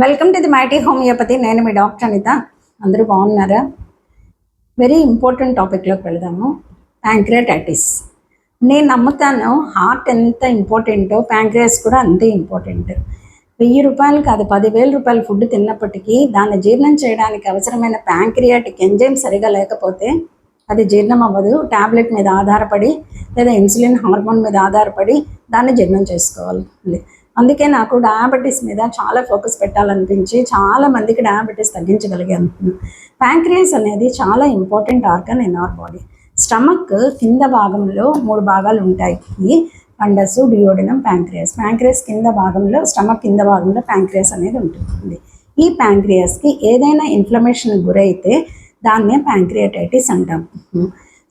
Welcome to the mighty homeopathy. నేను మీ doctor Anitha. అందరూ బాగున్నారా? వెరీ ఇంపార్టెంట్ టాపిక్లోకి వెళదాము. ప్యాంక్రియాటైటిస్. నేను నమ్ముతాను హార్ట్ ఎంత ఇంపార్టెంటో ప్యాంక్రియాస్ కూడా అంతే ఇంపార్టెంట్. 1000 రూపాయలు కాదు 10,000 రూపాయల ఫుడ్ తిన్నప్పటికీ దాన్ని జీర్ణం చేయడానికి అవసరమైన ప్యాంక్రియాటిక్ ఎంజైమ్ సరిగా లేకపోతే అది జీర్ణం అవ్వదు. ట్యాబ్లెట్ మీద ఆధారపడి లేదా ఇన్సులిన్ హార్మోన్ మీద ఆధారపడి దాన్ని జీర్ణం చేసుకోవాలి. అందుకే నాకు డయాబెటీస్ మీద చాలా ఫోకస్ పెట్టాలనిపించి చాలా మందికి డయాబెటీస్ తగ్గించగలిగాను. ప్యాంక్రియాస్ అనేది చాలా important organ in our body. Stomach కింద భాగంలో 3 భాగాలు ఉంటాయి. Fundus, duodenum, pancreas. ప్యాంక్రియాస్ కింద భాగంలో, స్టమక్ కింద భాగంలో ప్యాంక్రియాస్ అనేది ఉంటుంది. ఈ ప్యాంక్రియాస్కి ఏదైనా ఇన్ఫ్లమేషన్ గురైతే దాన్నే ప్యాంక్రియాటైటిస్ అంటాం.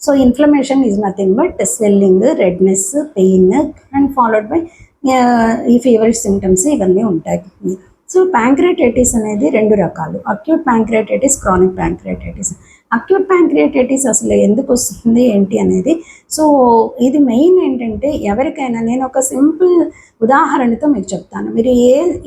So inflammation is nothing but swelling, redness, pain and followed by ఈ ఫీవర్ సిమ్టమ్స్ ఇవన్నీ ఉంటాయి. సో ప్యాంక్రియాటైటిస్ అనేది 2 రకాలు: acute pancreatitis, chronic pancreatitis. Acute pancreatitis అసలు ఎందుకు వస్తుంది ఏంటి అనేది, సో ఇది మెయిన్ ఏంటంటే ఎవరికైనా, నేను ఒక సింపుల్ ఉదాహరణతో మీకు చెప్తాను. మీరు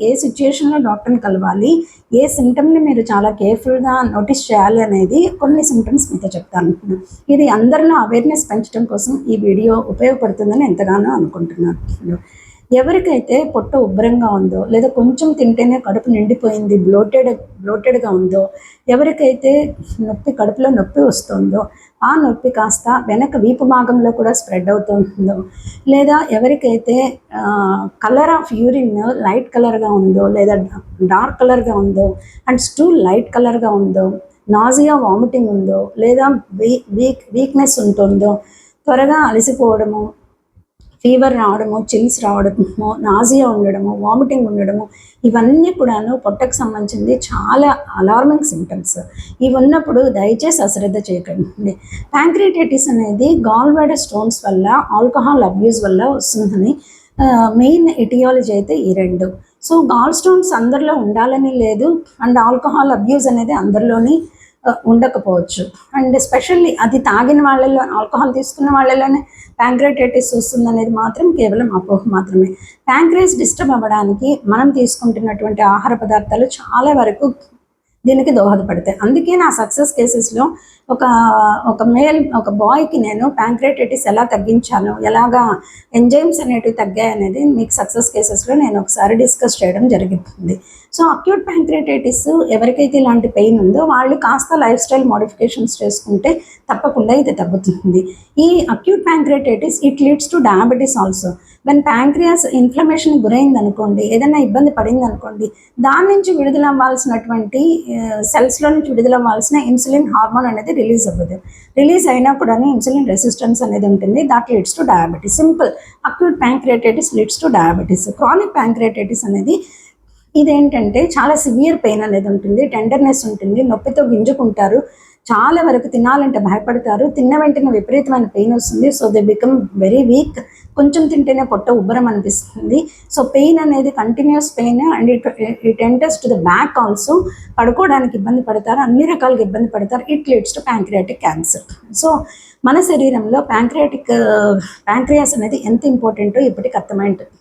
ఏ సిచ్యుయేషన్లో డాక్టర్ని కలవాలి, ఏ సిమ్టమ్ని మీరు చాలా కేర్ఫుల్గా నోటీస్ చేయాలి అనేది కొన్ని సిమ్టమ్స్ మీతో చెప్తాను. ఇది అందరిలో అవేర్నెస్ పెంచడం కోసం ఈ వీడియో ఉపయోగపడుతుందని ఎంతగానో అనుకుంటున్నాను. ఎవరికైతే పొట్ట ఉబ్బరంగా ఉందో, లేదా కొంచెం తింటేనే కడుపు నిండిపోయింది, బ్లోటెడ్గా ఉందో, ఎవరికైతే కడుపులో నొప్పి వస్తుందో, ఆ నొప్పి కాస్త వెనక వీపు భాగంలో కూడా స్ప్రెడ్ అవుతుందో, లేదా ఎవరికైతే కలర్ ఆఫ్ యూరిన్ లైట్ కలర్గా ఉందో లేదా డార్క్ కలర్గా ఉందో అండ్ స్టూల్ లైట్ కలర్గా ఉందో, నాజియా, వామిటింగ్ ఉందో, లేదా వీక్నెస్ ఉంటుందో, త్వరగా అలసిపోవడము, ఫీవర్ రావడము, చిల్స్ రావడము, నాజియా ఉండడము, వామిటింగ్ ఉండడము, ఇవన్నీ కూడాను పొట్టకు సంబంధించింది చాలా అలార్మింగ్ సిమ్టమ్స్. ఇవి ఉన్నప్పుడు దయచేసి అశ్రద్ధ చేయకండి. ప్యాంక్రియాటైటిస్ అనేది గాల్ బ్లాడర్ స్టోన్స్ వల్ల, ఆల్కహాల్ అబ్యూస్ వల్ల వస్తుందని మెయిన్ ఎటియాలజీ అయితే ఈ 2. సో గాల్ స్టోన్స్ అందరిలో ఉండాలని లేదు, అండ్ ఆల్కహాల్ అబ్యూస్ అనేది అందరిలోని ఉండకపోవచ్చు. అండ్ స్పెషల్లీ అది తాగిన వాళ్ళలో, ఆల్కహాల్ తీసుకున్న వాళ్ళలోనే ప్యాంక్రియాటైటిస్ వస్తుంది అనేది మాత్రం కేవలం అపోహ మాత్రమే. ప్యాంక్రియాస్ డిస్టర్బ్ అవ్వడానికి మనం తీసుకుంటున్నటువంటి ఆహార పదార్థాలు చాలా వరకు దీనికి దోహదపడతాయి. అందుకే నా సక్సెస్ కేసెస్లో ఒక బాయ్కి నేను ప్యాంక్రియాటైటిస్ ఎలా తగ్గించాను, ఎలాగా ఎంజైమ్స్ అనేటివి తగ్గాయి అనేది మీకు సక్సెస్ కేసెస్లో నేను ఒకసారి డిస్కస్ చేయడం జరుగుతుంది. సో అక్యూట్ ప్యాంక్రియాటైటిస్ ఎవరికైతే ఇలాంటి పెయిన్ ఉందో వాళ్ళు కాస్త లైఫ్ స్టైల్ మోడిఫికేషన్స్ చేసుకుంటే తప్పకుండా ఇది తగ్గుతుంది. ఈ acute pancreatitis it leads to diabetes also. When pancreas inflammation గురైంది అనుకోండి, ఏదైనా ఇబ్బంది పడింది అనుకోండి, దాని నుంచి విడుదల అవ్వాల్సినటువంటి సెల్స్లో నుంచి విడుదల అవ్వాల్సిన ఇన్సులిన్ హార్మోన్ అనేది రిలీజ్ అవ్వదు. రిలీజ్ అయినా కూడా ఇన్సులిన్ రెసిస్టెన్స్ అనేది ఉంటుంది. That leads to diabetes. Simple. Acute pancreatitis leads to diabetes. Chronic pancreatitis అనేది ఇదేంటంటే చాలా సివియర్ పెయిన్ అనేది ఉంటుంది, టెండర్నెస్ ఉంటుంది, నొప్పితో గింజుకుంటారు, చాలా వరకు తినాలంటే భయపడతారు, తిన్న వెంటనే విపరీతమైన పెయిన్ వస్తుంది. So they become very weak. కొంచెం తింటేనే పొట్ట ఉబ్బరం అనిపిస్తుంది. సో పెయిన్ అనేది continuous pain and it enters to the back also. పడుకోవడానికి ఇబ్బంది పడతారు, అన్ని రకాలుగా ఇబ్బంది పడతారు. It leads to pancreatic cancer. So మన శరీరంలో ప్యాంక్రియాస్ అనేది ఎంత ఇంపార్టెంటో ఇప్పటికి అర్థమైంటుంది.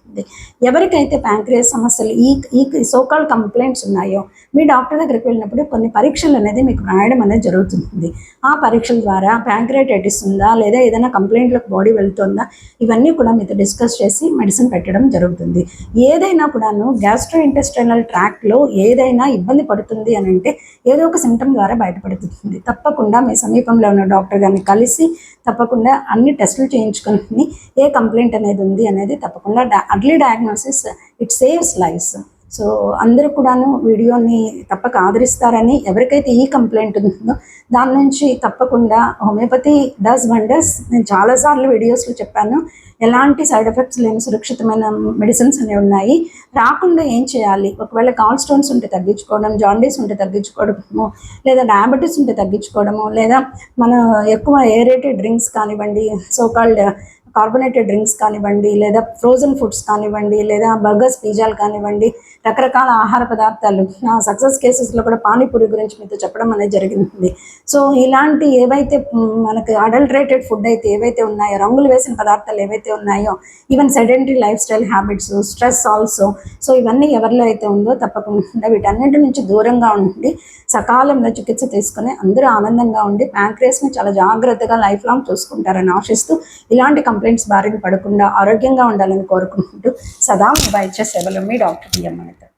ఎవరికైతే ప్యాంక్రియాస్ సమస్యలు, ఈ సోకాల్ కంప్లైంట్స్ ఉన్నాయో, మీ డాక్టర్ దగ్గరికి వెళ్ళినప్పుడు కొన్ని పరీక్షలు అనేది మీకు రాయడం అనేది జరుగుతుంది. ఆ పరీక్షల ద్వారా ప్యాంక్రియాటైటిస్ ఉందా లేదా ఏదైనా కంప్లైంట్లకు బాడీ వెళ్తుందా, ఇవన్నీ కూడా మీతో డిస్కస్ చేసి మెడిసిన్ పెట్టడం జరుగుతుంది. ఏదైనా కూడాను గ్యాస్ట్రో ఇంటెస్టైనల్ ట్రాక్ట్లో ఏదైనా ఇబ్బంది పడుతుంది అని అంటే ఏదో ఒక సిమ్టమ్ ద్వారా బయటపడుతుంది. తప్పకుండా మీ సమీపంలో ఉన్న డాక్టర్ గారిని కలిసి తప్పకుండా అన్ని టెస్టులు చేయించుకొని ఏ కంప్లైంట్ అనేది ఉంది అనేది తప్పకుండా early diagnosis it saves lives. So అందరూ కూడాను వీడియోని తప్పక ఆదరిస్తారని, ఎవరికైతే ఈ కంప్లైంట్ ఉందో దాని నుంచి తప్పకుండా హోమియోపతి డస్ వండర్స్. నేను చాలాసార్లు వీడియోస్లో చెప్పాను, ఎలాంటి సైడ్ ఎఫెక్ట్స్ లేని సురక్షితమైన మెడిసిన్స్ అనేవి ఉన్నాయి. రాకుండా ఏం చేయాలి, ఒకవేళ గాల్ స్టోన్స్ ఉంటే తగ్గించుకోవడం, జాండీస్ ఉంటే తగ్గించుకోవడము, లేదా డయాబెటీస్ ఉంటే తగ్గించుకోవడము, లేదా మన ఎక్కువ ఏరేటెడ్ డ్రింక్స్ కానివ్వండి, సోకాల్డ్ కార్బొనేటెడ్ డ్రింక్స్ కానివ్వండి, లేదా ఫ్రోజన్ ఫుడ్స్ కానివ్వండి, లేదా బర్గర్స్, పిజ్జాలు కానివ్వండి, రకరకాల ఆహార పదార్థాలు. నా సక్సెస్ కేసెస్లో కూడా పానీపూరి గురించి మీతో చెప్పడం అనేది జరిగింది. సో ఇలాంటి ఏవైతే మనకు అడల్టరేటెడ్ ఫుడ్ అయితే ఏవైతే ఉన్నాయో, రంగులు వేసిన పదార్థాలు ఏవైతే ఉన్నాయో, even sedentary life style habits, stress also, so ఇవన్నీ ఎవరిలో అయితే ఉందో తప్పకుండా వీటన్నిటి నుంచి దూరంగా ఉండి సకాలంలో చికిత్స తీసుకుని అందరూ ఆనందంగా ఉండి ప్యాంక్రియాస్ని చాలా జాగ్రత్తగా లైఫ్ లాంగ్ చూసుకుంటారని ఆశిస్తూ, ఇలాంటి కంప్లైంట్స్ బారిన పడకుండా ఆరోగ్యంగా ఉండాలని కోరుకుంటూ సదా మీ వైద్య సేవలో మీ డాక్టర్ బిఎం అనిత.